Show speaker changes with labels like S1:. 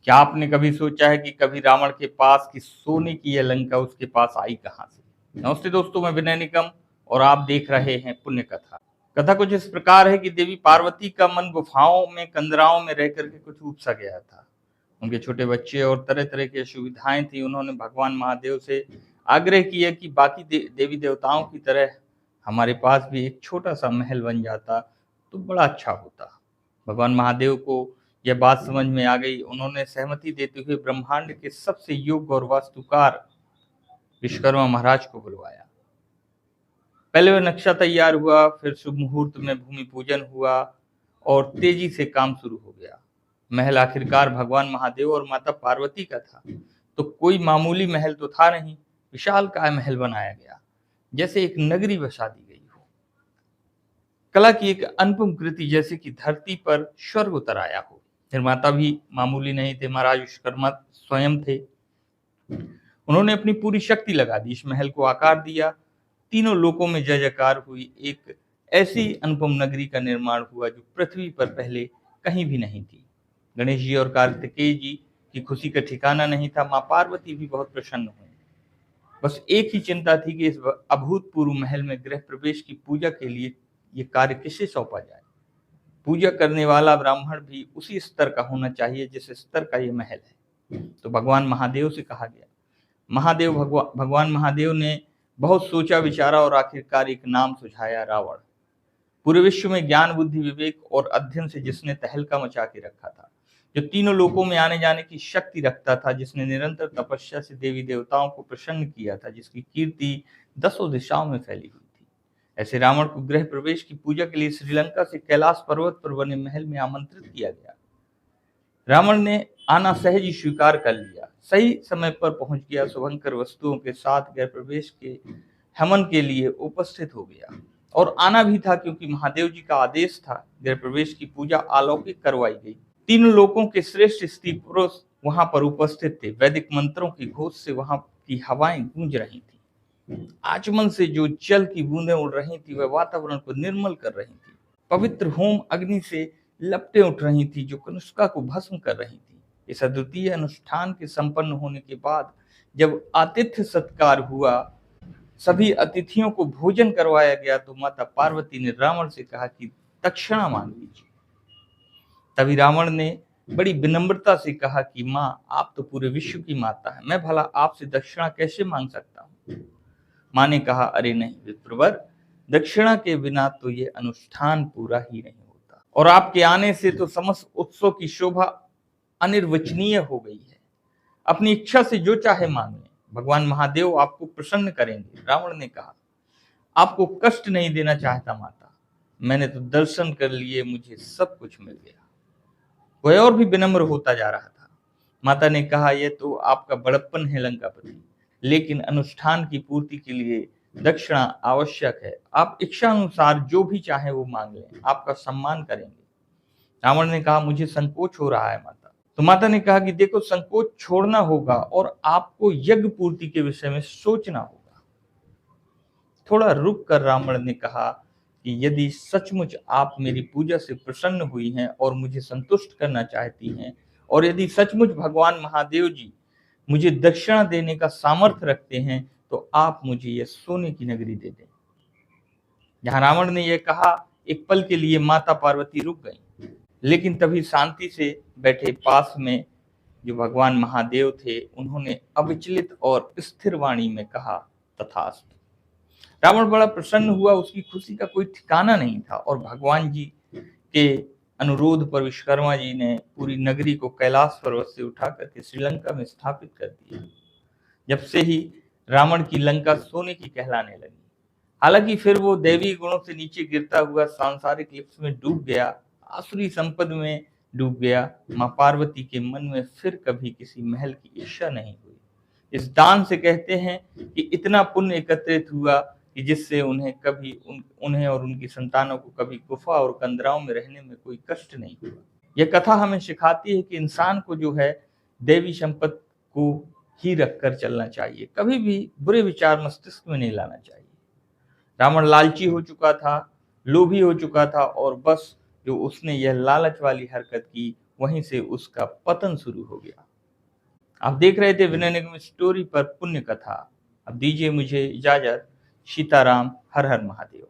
S1: क्या आपने कभी सोचा है कि कभी रावण के पास की सोने की यह लंका उसके पास आई कहां से? नमस्ते दोस्तों, मैं विनय निगम और आप देख रहे हैं पुण्य कथा। कथा कुछ इस प्रकार है कि देवी पार्वती का मन गुफाओं में कंदराओं में रह करके कुछ ऊब सा गया था। उनके छोटे बच्चे और तरह तरह की असुविधाएं थी। उन्होंने भगवान महादेव से आग्रह किया कि बाकी देवी देवताओं की तरह हमारे पास भी एक छोटा सा महल बन जाता तो बड़ा अच्छा होता। भगवान महादेव को यह बात समझ में आ गई। उन्होंने सहमति देते हुए ब्रह्मांड के सबसे योग्य और वास्तुकार विश्वकर्मा महाराज को बुलवाया। पहले वह नक्शा तैयार हुआ, फिर शुभ मुहूर्त में भूमि पूजन हुआ और तेजी से काम शुरू हो गया। महल आखिरकार भगवान महादेव और माता पार्वती का था, तो कोई मामूली महल तो था नहीं। विशालकाय महल बनाया गया, जैसे एक नगरी बसा दी गई हो। कला की एक अनुपम कृति, जैसे कि धरती पर स्वर्ग उतर आया हो। निर्माता भी मामूली नहीं थे, महाराज विश्वकर्मा स्वयं थे। उन्होंने अपनी पूरी शक्ति लगा दी, इस महल को आकार दिया। तीनों लोकों में जय जयकार हुई। एक ऐसी अनुपम नगरी का निर्माण हुआ जो पृथ्वी पर पहले कहीं भी नहीं थी। गणेश जी और कार्तिकेय जी की खुशी का ठिकाना नहीं था। माँ पार्वती भी बहुत प्रसन्न हुई। बस एक ही चिंता थी कि इस अभूतपूर्व महल में गृह प्रवेश की पूजा के लिए ये कार्य किसे सौंपा जाए। पूजा करने वाला ब्राह्मण भी उसी स्तर का होना चाहिए जिस स्तर का ये महल है। तो भगवान महादेव से कहा गया। भगवान महादेव ने बहुत सोचा विचारा और आखिरकार एक नाम सुझाया, रावण। पूरे विश्व में ज्ञान बुद्धि विवेक और अध्ययन से जिसने तहलका मचा के रखा था, जो तीनों लोकों में आने जाने की शक्ति रखता था, जिसने निरंतर तपस्या से देवी देवताओं को प्रसन्न किया था, जिसकी कीर्ति दसों दिशाओं में फैली हुई थी, ऐसे रावण को गृह प्रवेश की पूजा के लिए श्रीलंका से कैलाश पर्वत पर बने महल में आमंत्रित किया गया। रावण ने आना सहज ही स्वीकार कर लिया। सही समय पर पहुंच गया। शुभंकर वस्तुओं के साथ गृह प्रवेश के हवन के लिए उपस्थित हो गया और आना भी था, क्योंकि महादेव जी का आदेश था। गृह प्रवेश की पूजा अलौकिक करवाई गई। तीनों लोकों के श्रेष्ठ स्त्री पुरुष वहां पर उपस्थित थे। वैदिक मंत्रों की घोष से वहां की हवाएं गूंज रही थी। आचमन से जो जल की बूंदें उड़ रही थी, वह वातावरण को निर्मल कर रही थी। पवित्र होम अग्नि से लपटें उठ रही थी, जो कनुष्का को भस्म कर रही थी। इस अद्वितीय अनुष्ठान के संपन्न होने के बाद जब आतिथ्य सत्कार हुआ, सभी अतिथियों को भोजन करवाया गया, तो माता पार्वती ने रावण से कहा कि दक्षिणा मांग लीजिए। तभी रावण ने बड़ी विनम्रता से कहा कि माँ, आप तो पूरे विश्व की माता है, मैं भला आपसे दक्षिणा कैसे मांग सकता हूँ। माँ ने कहा, अरे नहीं विप्रवर, दक्षिणा के बिना तो ये अनुष्ठान पूरा ही नहीं होता, और आपके आने से तो समस्त उत्सव की शोभा अनिर्वचनीय हो गई है। अपनी इच्छा से जो चाहे मांगे, भगवान महादेव आपको प्रसन्न करेंगे। रावण ने कहा, आपको कष्ट नहीं देना चाहता माता, मैंने तो दर्शन कर लिए, मुझे सब कुछ मिल गया। वह और भी विनम्र होता जा रहा था। माता ने कहा, यह तो आपका बड़प्पन है लंकापति, लेकिन अनुष्ठान की पूर्ति के लिए दक्षिणा आवश्यक है। आप इच्छा अनुसार जो भी चाहे वो मांग लें, आपका सम्मान करेंगे। रावण ने कहा, मुझे संकोच हो रहा है माता। तो माता ने कहा कि देखो, संकोच छोड़ना होगा और आपको यज्ञ पूर्ति के विषय में सोचना होगा। थोड़ा रुक कर रावण ने कहा कि यदि सचमुच आप मेरी पूजा से प्रसन्न हुई हैं और मुझे संतुष्ट करना चाहती हैं, और यदि सचमुच भगवान महादेव जी मुझे दक्षिणा देने का सामर्थ्य रखते हैं, तो आप मुझे यह सोने की नगरी दे दें। जहां रावण ने यह कहा, एक पल के लिए माता पार्वती रुक गई, लेकिन तभी शांति से बैठे पास में जो भगवान महादेव थे, उन्होंने अविचलित और स्थिर वाणी में कहा, तथास्तु। रावण बड़ा प्रसन्न हुआ। उसकी खुशी का कोई ठिकाना नहीं था, और भगवान जी के अनुरोध पर विश्वकर्मा जी ने पूरी नगरी को कैलाश पर्वत से उठा करके श्रीलंका में स्थापित कर दिया। जब से ही रावण की लंका सोने की कहलाने लगी। हालांकि फिर वो दैवी गुणों से नीचे गिरता हुआ सांसारिक लिप्स में डूब गया, आसुरी संपद में डूब गया। मां पार्वती के मन में फिर कभी किसी महल की इच्छा नहीं हुई। इस दान से कहते हैं कि इतना पुण्य एकत्रित हुआ कि जिससे उन्हें और उनकी संतानों को कभी गुफा और कंदराओं में रहने में कोई कष्ट नहीं हुआ। यह कथा हमें सिखाती है कि इंसान को जो है देवी संपत्ति को ही रखकर चलना चाहिए, कभी भी बुरे विचार मस्तिष्क में नहीं लाना चाहिए। रावण लालची हो चुका था, लोभी हो चुका था, और बस जो उसने यह लालच वाली हरकत की, वहीं से उसका पतन शुरू हो गया। आप देख रहे थे विनय निगम स्टोरी पर पुण्य कथा। अब दीजिए मुझे इजाजत। सीताराम, हर हर महादेव।